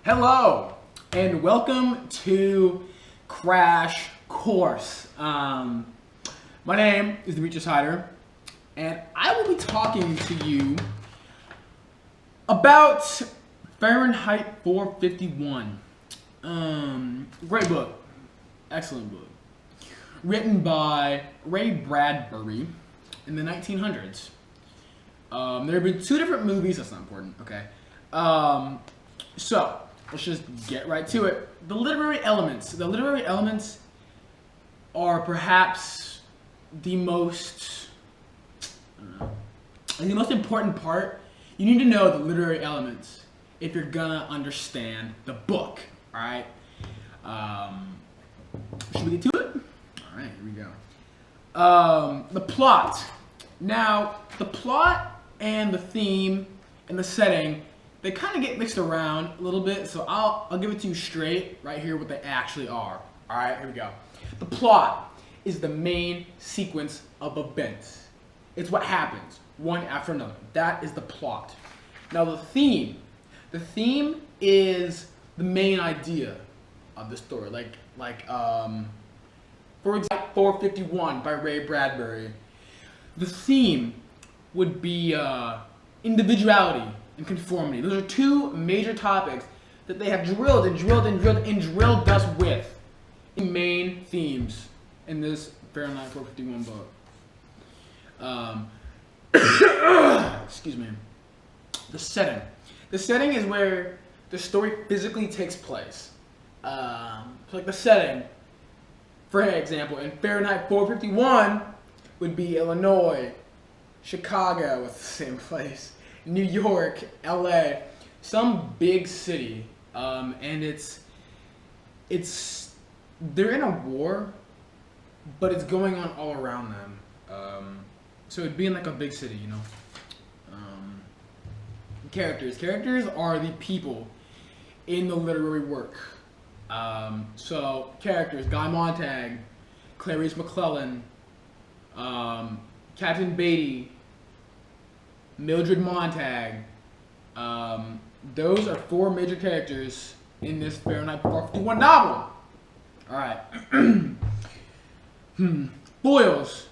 Hello and welcome to Crash Course. My name is Demetrius Hyder, and I will be talking to you about Fahrenheit 451. Great book, excellent book, written by Ray Bradbury in the 1900s. There have been two different movies. That's not important. Okay. So let's just get right to it. The literary elements. The literary elements are perhaps the most, the most important part. You need to know the literary elements if you're gonna understand the book. All right. Should we get to it? All right. Here we go. The plot. Now, the plot and the theme and the setting, they kind of get mixed around a little bit, so I'll give it to you straight right here what they actually are. All right, here we go. The plot is the main sequence of events. It's what happens one after another. That is the plot. Now the theme is the main idea of the story. For example, 451 by Ray Bradbury. The theme would be individuality and conformity. Those are two major topics that they have drilled us with in main themes in this Fahrenheit 451 book. Excuse me. The setting. The setting is where the story physically takes place. So like the setting, for example, in Fahrenheit 451 would be Illinois, Chicago, it's the same place, New York, LA, some big city, and they're in a war, but it's going on all around them. So it'd be in like a big city, you know. Characters are the people in the literary work. So characters: Guy Montag, Clarice McClellan, Captain Beatty, Mildred Montag. Those are four major characters in this Fahrenheit 451 novel. Alright. Foils.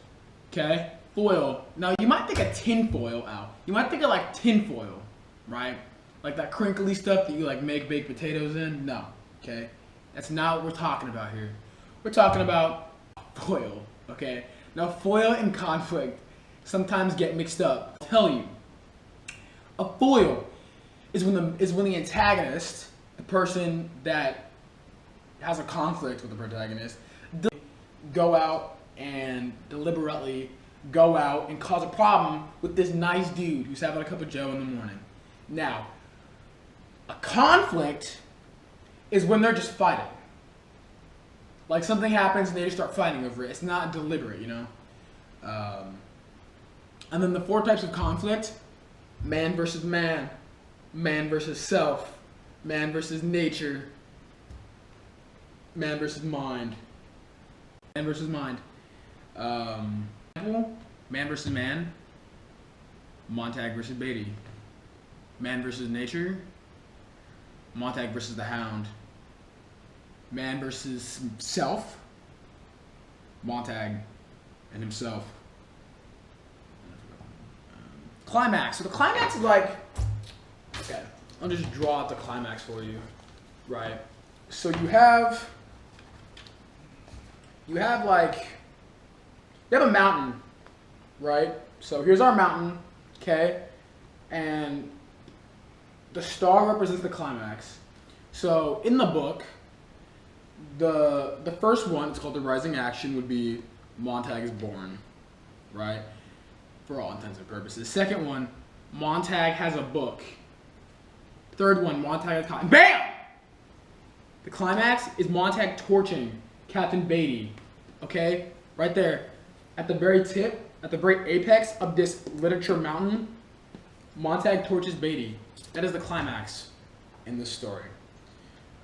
Okay? Foil. Now you might think of tin foil out. You might think of like tin foil, right? Like that crinkly stuff that you like make baked potatoes in. No. Okay? That's not what we're talking about here. We're talking about foil. Okay? Now foil and conflict sometimes get mixed up. I'll tell you. A foil is when the antagonist, the person that has a conflict with the protagonist, go out and deliberately go out and cause a problem with this nice dude who's having a cup of joe in the morning. Now, a conflict is when they're just fighting. Like something happens and they just start fighting over it. It's not deliberate, you know? And then the four types of conflict: man versus man, man versus self, man versus nature, man versus mind. Man versus mind. Man versus man, Montag versus Beatty. Man versus nature, Montag versus the Hound. Man versus self, Montag and himself. Climax. So the climax is like, okay, I'll just draw out the climax for you, right? So you have a mountain, right? So here's our mountain, okay? And the star represents the climax. So in the book, the first one, it's called The Rising Action, would be Montag is born, right? For all intents and purposes. Second one, Montag has a book. Third one, Montag has cotton. BAM! The climax is Montag torching Captain Beatty. Okay? Right there. At the very tip, at the very apex of this literature mountain, Montag torches Beatty. That is the climax in this story.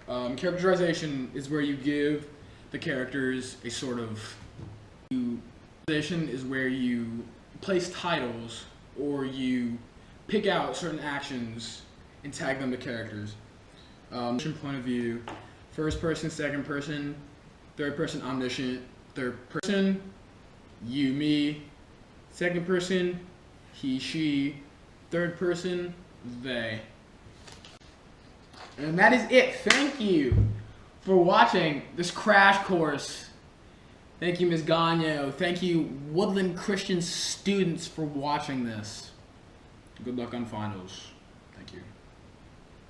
Characterization is where you give the characters a sort of... Characterization is where you place titles or you pick out certain actions and tag them to characters. Point of view, first person, second person, third person, omniscient, third person, you, me, second person, he, she, third person, they. And that is it. Thank you for watching this crash course. Thank you, Ms. Gagno. Thank you, Woodland Christian students, for watching this. Good luck on finals. Thank you.